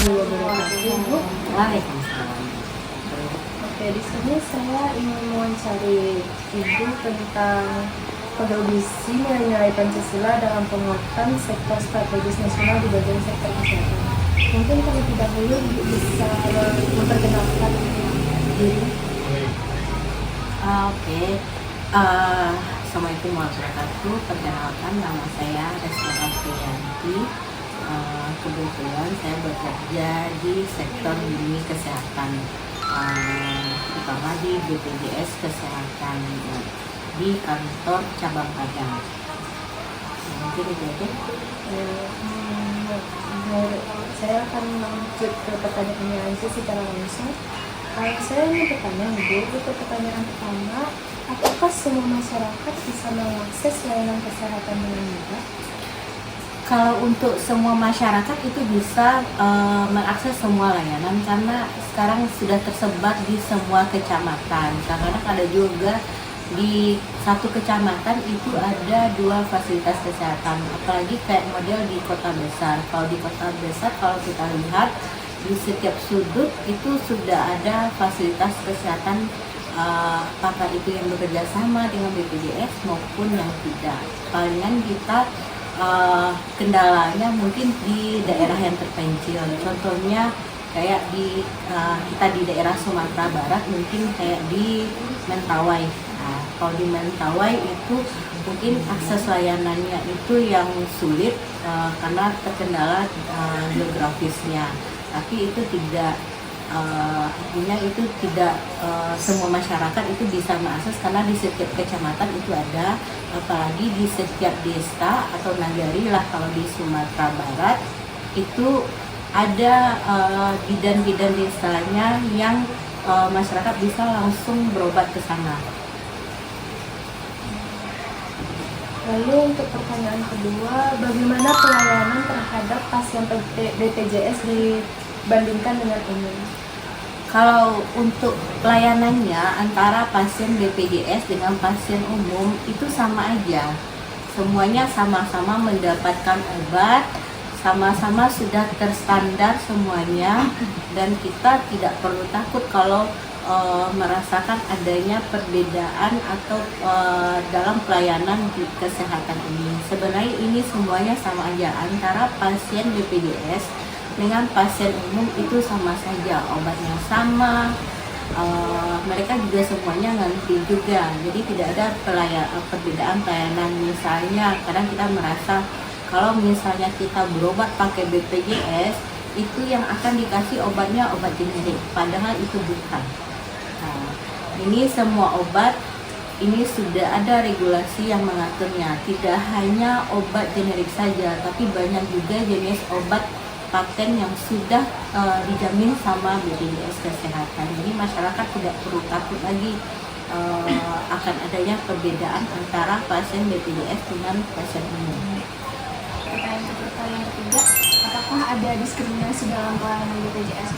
warahmatullahi wabarakatuh, Bu. Waalaikumsalam. Oke, di sini saya ingin mewawancari Ibu tentang kondisi nilai-nilai Pancasila dalam penguatan sektor strategis nasional di bagian sektor kesehatan. Mungkin terlebih dahulu Ibu bisa memperkenalkan diri. Oke. Assalamualaikum warahmatullahi wabarakatuh. Perkenalkan, nama saya Reska Afriyanti. Kebetulan saya bekerja di sektor bidang kesehatan, terutama di BPJS Kesehatan di kantor cabang Padang. Mungkin itu aja. Saya akan lanjut ke pertanyaannya aja secara langsung. Saya ingin bertanya, Ibu, untuk pertanyaan pertama, apakah semua masyarakat bisa mengakses layanan kesehatan dengan mudah? Kalau untuk semua masyarakat itu bisa mengakses semua layanan karena sekarang sudah tersebar di semua kecamatan. Karena ada juga di satu kecamatan itu ada 2 fasilitas kesehatan, apalagi kayak model di kota besar. Kalau di kota besar, kalau kita lihat di setiap sudut itu sudah ada fasilitas kesehatan, apakah itu yang bekerja sama dengan BPJS maupun yang tidak. Palingan kita kendalanya mungkin di daerah yang terpencil, contohnya kayak di kita di daerah Sumatera Barat, mungkin kayak di Mentawai. Nah, kalau di Mentawai itu mungkin akses layanannya itu yang sulit karena terkendala geografisnya, tapi itu tidak artinya itu tidak semua masyarakat itu bisa mengakses karena di setiap kecamatan itu ada, apalagi di setiap desa atau nagari lah kalau di Sumatera Barat itu ada bidan-bidan desanya yang masyarakat bisa langsung berobat ke sana. Lalu untuk pertanyaan kedua, bagaimana pelayanan terhadap pasien BPJS dibandingkan dengan umum? Kalau untuk pelayanannya antara pasien BPJS dengan pasien umum itu sama aja. Semuanya sama-sama mendapatkan obat, sama-sama sudah terstandar semuanya, dan kita tidak perlu takut kalau merasakan adanya perbedaan atau dalam pelayanan di kesehatan ini. Sebenarnya ini semuanya sama aja antara pasien BPJS dengan pasien umum, itu sama saja, obatnya sama, mereka juga semuanya ngantri juga, jadi tidak ada perbedaan pelayanan. Misalnya kadang kita merasa kalau misalnya kita berobat pakai BPJS itu yang akan dikasih obatnya obat generik, padahal itu bukan. Nah, ini semua obat ini sudah ada regulasi yang mengaturnya, tidak hanya obat generik saja, tapi banyak juga jenis obat paten yang sudah dijamin sama BPJS Kesehatan. Jadi masyarakat tidak perlu takut lagi akan adanya perbedaan antara pasien BPJS dengan pasien umum. Pertanyaan ketiga, apakah ada diskriminasi dalam pelayanan BPJS?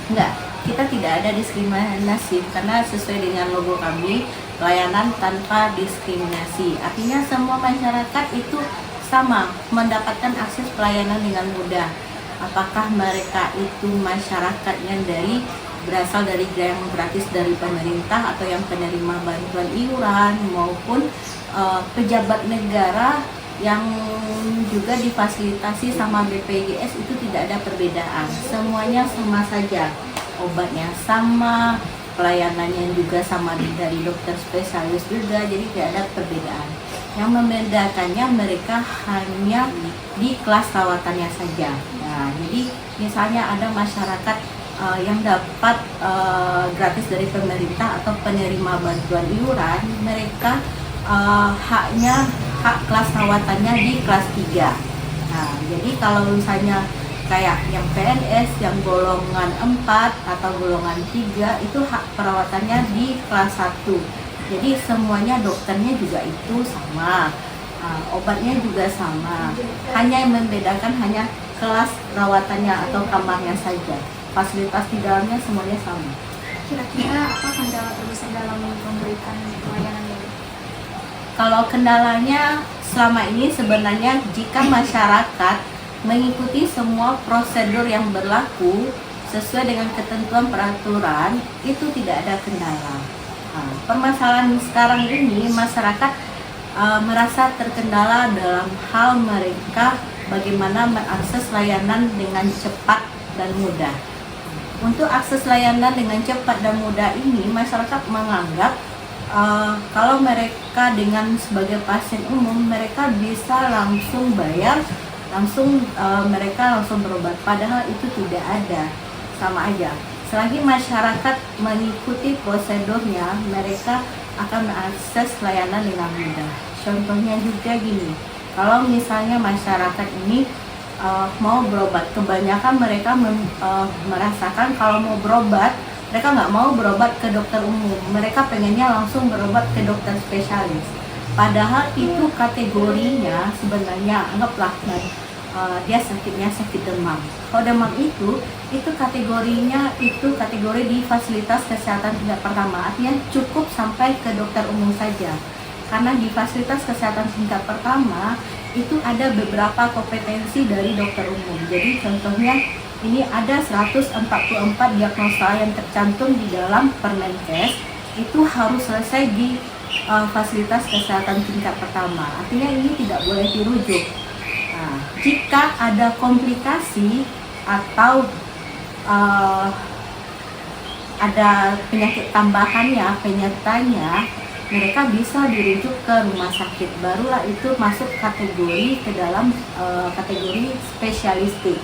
Enggak, kita tidak ada diskriminasi karena sesuai dengan logo kami, pelayanan tanpa diskriminasi. Artinya semua masyarakat itu sama mendapatkan akses pelayanan dengan mudah. Apakah mereka itu masyarakat yang berasal dari yang gratis dari pemerintah atau yang penerima bantuan iuran maupun pejabat negara yang juga difasilitasi sama BPJS, itu tidak ada perbedaan. Semuanya sama saja, obatnya sama, pelayanannya juga sama dari dokter spesialis juga, jadi tidak ada perbedaan. Yang membedakannya mereka hanya di kelas rawatannya saja. Nah, jadi misalnya ada masyarakat yang dapat gratis dari pemerintah atau penerima bantuan iuran, mereka hak kelas rawatannya di kelas 3. Nah, jadi kalau misalnya kayak yang PNS yang golongan 4 atau golongan 3 itu hak perawatannya di kelas 1. Jadi semuanya dokternya juga itu sama, obatnya juga sama, hanya yang membedakan hanya kelas rawatannya atau kamarnya saja. Fasilitas di dalamnya semuanya sama. Kira-kira apa kendala terbesar dalam memberikan pelayanan ini? Kalau kendalanya selama ini sebenarnya jika masyarakat mengikuti semua prosedur yang berlaku sesuai dengan ketentuan peraturan, itu tidak ada kendala. Nah, permasalahan sekarang ini masyarakat merasa terkendala dalam hal mereka bagaimana mengakses layanan dengan cepat dan mudah. Untuk akses layanan dengan cepat dan mudah ini, masyarakat menganggap kalau mereka dengan sebagai pasien umum, mereka bisa langsung bayar, mereka langsung berobat. Padahal itu tidak ada, sama aja. Selagi masyarakat mengikuti prosedurnya, mereka akan mengakses layanan dengan mudah. Contohnya juga gini, kalau misalnya masyarakat ini mau berobat, kebanyakan mereka merasakan kalau mau berobat, mereka nggak mau berobat ke dokter umum, mereka pengennya langsung berobat ke dokter spesialis. Padahal itu kategorinya sebenarnya, anggaplah dia sakitnya sakit demam. Kalau demam itu kategorinya kategori di fasilitas kesehatan tingkat pertama, artinya cukup sampai ke dokter umum saja. Karena di fasilitas kesehatan tingkat pertama itu ada beberapa kompetensi dari dokter umum. Jadi contohnya ini ada 144 diagnosa yang tercantum di dalam Permenkes, itu harus selesai di fasilitas kesehatan tingkat pertama. Artinya ini tidak boleh dirujuk. Nah, jika ada komplikasi atau ada penyakit tambahannya, penyertanya, mereka bisa dirujuk ke rumah sakit. Barulah itu masuk kategori ke dalam kategori spesialistik.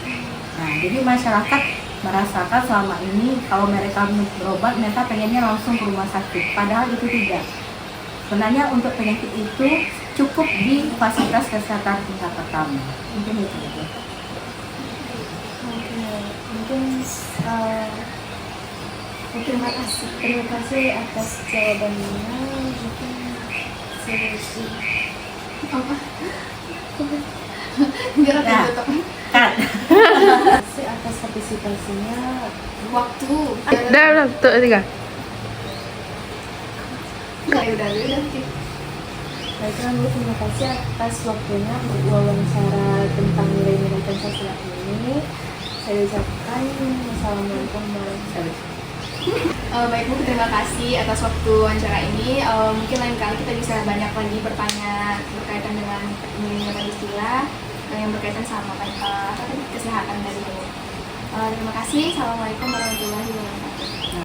Nah, jadi masyarakat merasakan selama ini kalau mereka berobat, mereka pengennya langsung ke rumah sakit. Padahal itu tidak. Sebenarnya untuk penyakit itu cukup di fasilitas kesehatan tingkat pertama. Mungkin itu. Terima kasih atas jawabannya. Mungkin solusi Apa? Biar aku Ya. tutup. Cut. terima kasih atas partisipasinya. Waktu. Udah, tuh, tiga. Udah. Baiklah Bu, terima kasih atas waktunya untuk wawancara tentang nilai-nilai Pancasila ini. Saya ucapkan wassalamualaikum warahmatullahi wabarakatuh. Baik Bu, terima kasih atas waktu wawancara ini. Mungkin lain kali kita bisa banyak lagi bertanya berkaitan dengan nilai Pancasila yang berkaitan sama kesehatan dari Bu. Terima kasih. Assalamualaikum warahmatullahi wabarakatuh.